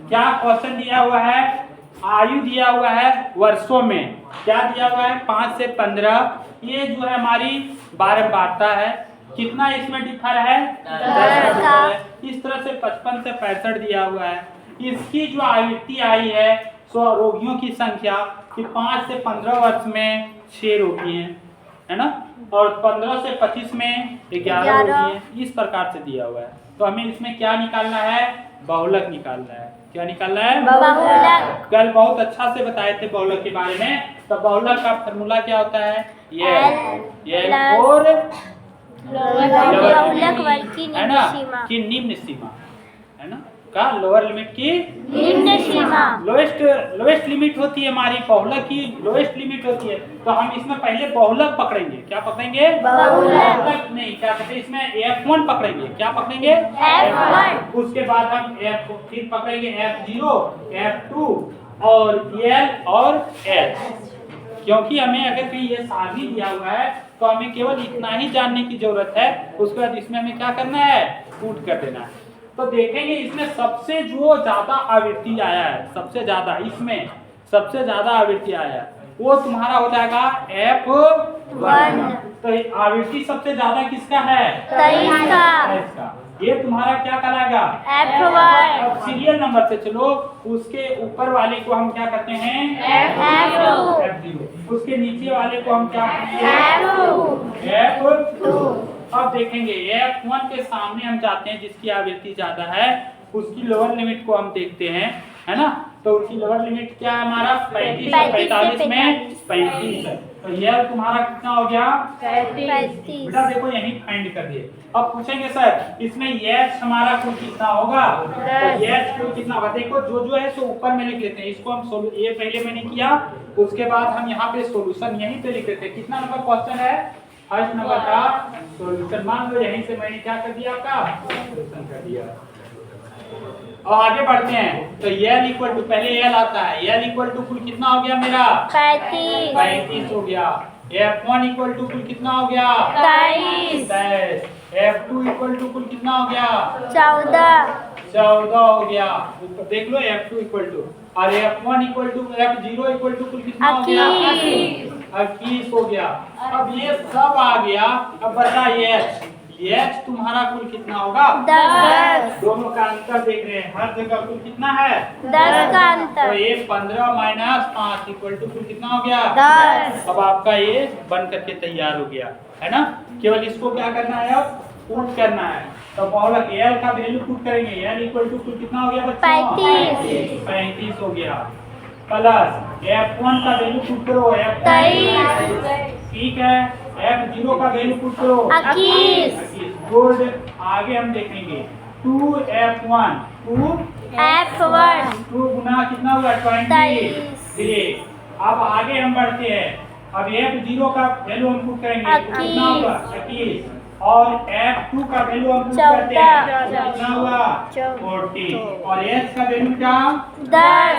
क्या क्वेश्चन दिया हुआ है, आयु दिया हुआ है वर्षों में, क्या दिया हुआ है 5 से 15। ये जो है हमारी बारंबारता है, कितना इसमें डिफर है 10 का। इस तरह से 55 से 65 दिया हुआ है। इसकी जो आवृत्ति आई है सो रोगियों की संख्या कि 5 से 15 वर्ष में 6 रोगी हैं, है ना, और 15 से 25 में 11 रोगी हैं। इस प्रकार से दिया हुआ है। तो हमें इसमें क्या निकालना है, बहुलक निकालना है। क्या निकालना है, बहुलक। कल बहुत अच्छा से बताए थे बहुलक के बारे में। तो बहुलक का फॉर्मूला क्या होता है, ये और बहुलक वर्ग की है ना कि निम्न सीमा, है ना, का लोअर लिमिट की निम्न सीमा, लोएस्ट लिमिट होती है हमारी, बहुलक की लोएस्ट लिमिट होती है। तो हम इसमें पहले बहुलक पकड़ेंगे। क्या पकड़ेंगे, बहुलक नहीं, क्या कहते हैं इसमें F1 पकड़ेंगे। क्या पकड़ेंगे, F1। उसके बाद हम फिर पकड़ेंगे F0, F2 और L और L। क्योंकि हमें अगर कहीं ये सारणी दिया हुआ है तो हमें केवल इतना ही जानने की जरूरत है। उसके बाद इसमें हमें क्या करना है, पुट कर देना है। तो देखेंगे इसमें सबसे जो ज्यादा आवृत्ति आया है, सबसे ज्यादा इसमें सबसे ज्यादा आवृत्ति आया है वो तुम्हारा हो जाएगा F1। तो आवृत्ति सबसे ज्यादा किसका है, 23 का। ये तुम्हारा क्या कहलाएगा, F1। अब सीरियल नंबर से चलो, उसके ऊपर वाले को हम क्या कहते हैं, F0। उसके नीचे वाले को हम क्या कहते हैं, F2। अब देखेंगे F1 के सामने हम जाते हैं, जिसकी आवृत्ति ज्यादा है उसकी लोअर लिमिट को हम देखते हैं, है ना। तो उसकी लोअर लिमिट क्या है हमारा 35 और 45 में 35 है। तो यह तुम्हारा कितना हो गया 35। बेटा देखो यही फाइंड कर दिए। अब पूछेंगे सर इसमें H हमारा कुल कितना होगा, तो H कुल कितना होगा। देखो जो है सो ऊपर में लिख लेते हैं। इसको हम ये पहले मैंने किया, उसके बाद हम यहाँ पे सोल्यूशन यहीं पे लिख लेते हैं। कितना नंबर क्वेश्चन है, फर्स्ट नंबर का सोल्यूशन। मान लो यहीं से मैंने क्या कर दिया, आपका सोल्यूशन कर दिया। और आगे बढ़ते हैं। तो L इक्वल टू, पहले L आता है, L इक्वल टू कुल कितना हो गया मेरा 35 हो गया। F1 इक्वल टू कुल कितना हो गया 23। F2 इक्वल टू कुल कितना हो गया 14 हो गया। ऊपर देख लो F2 इक्वल टू, और F1 equal to F0 equal to कुल कितना हो गया 21 हो गया। अब ये सब आ गया। अब बता H तुम्हारा कुल कितना होगा 10। दोनों का अंतर देख रहे हैं, हर जगह कुल कितना है 10 का अंतर। तो ये 15 माइनस 5 इक्वल टू कुल कितना हो गया 10। अब आपका ये बन करके तैयार हो गया, है ना। केवल इसको क्या करना है, अब पुट करना है। तो बहुलक L का वैल्यू पुट करेंगे। L इक्वल टू कुल कितना हो गया बच्चों 35 हो गया, प्लस F1 का वैल्यू पुट करो 23। ठीक है, F0 का वैल्यू पुट करो 21। गुड। आगे हम देखेंगे 2F1 2 गुना कितना हुआ 23। अब आगे हम बढ़ते हैं। अब F0 का वैल्यू हम पुट करेंगे कितना हुआ 21, और F2 का वैल्यू हम पुट करते हैं कितना हुआ 40, और H का वैल्यू क्या 10।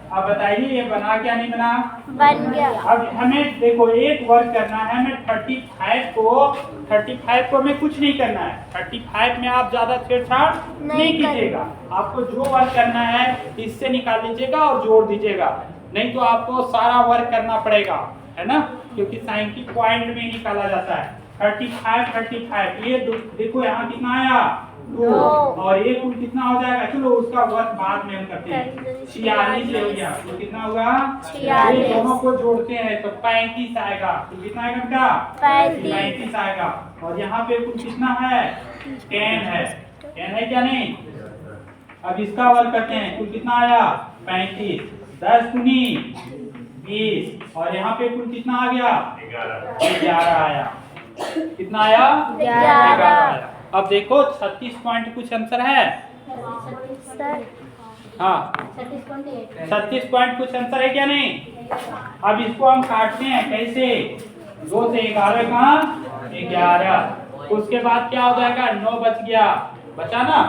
अब बताइए ये बना क्या नहीं बना, बन गया। अब हमें देखो एक वर्क करना है, हमें 35 को हमें कुछ नहीं करना है। 35 में आप ज्यादा छेड़छाड़ नहीं कीजिएगा। आपको जो वर्क करना है इससे निकाल लीजिएगा और जोड़ दीजिएगा, नहीं तो आपको सारा वर्क करना पड़ेगा, है ना, क्योंकि साइन की पॉइंट में निकाला जाता है। 35 ये देखो यहाँ कितना आया 2, और ये कुल कितना हो जाएगा, चलो उसका वर्क बाद में हम करते हैं। 46 हो गया, तो कितना होगा 46। दोनों को जोड़ते हैं तो 35 आएगा। तो कितना आएगा बेटा 35 आएगा। और यहाँ पे कुल कितना है 10 है क्या नहीं। अब इसका वर्क करते हैं, कुल कितना आया 35, 10 दूनी 20, और यहाँ पे कुल कितना आ गया 11 आया। कितना आया 11 आया। अब देखो 36 पॉइंट कुछ आंसर है, हाँ 36 पॉइंट कुछ आंसर है क्या नहीं। अब इसको हम काटते हैं कैसे, 2 से 11 कहाँ 11, उसके बाद क्या हो जाएगा 9 बच गया, बचा ना।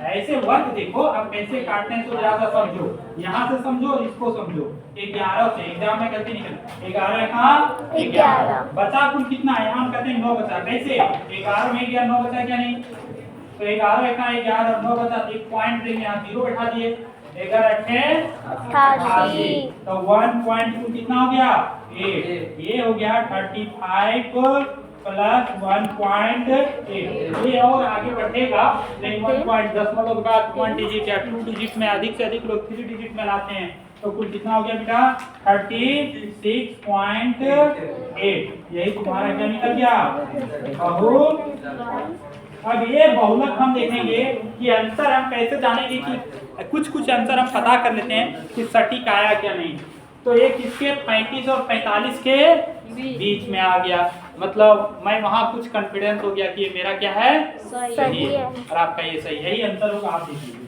ऐसे वर्क देखो अब कैसे काटते हैं तो ज्यादा समझो, यहाँ से समझो इसको समझो। 11 से एग्जाम में गलती नहीं करना, 11 कहाँ 11 बचा कुल कितना, यहाँ हम कहते हैं 9 बचा। कैसे 11 में गया 9 बचा क्या नहीं, तो 11 कहाँ 11 और 9 बचा। एक पॉइंट देंगे यहाँ 0 बैठा दिए, 11 अट्ठे 88। तो 1.2 कितना हो गया 8, ये हो गया 35 प्लस 1.8। ये और आगे बढ़ेगा लेकिन 1.10 का 1 डिजिट या 2 डिजिट में अधिक से अधिक लोग 3 डिजिट में लाते हैं। तो कुल कितना हो गया बेटा 36.8। यही तुम्हारा क्या निकल गया बहुत। अब ये बहुलक हम देखेंगे कि आंसर हम कैसे जानेंगे कि कुछ आंसर हम पता कर लेते हैं कि सटीक आया क्या नहीं। तो ये किसके 35 और 45 के बीच में आ गया, मतलब मैं वहां कुछ कॉन्फिडेंस हो गया कि ये मेरा क्या है सही है और आपका ये सही, यही आंसर होगा। आप देखिए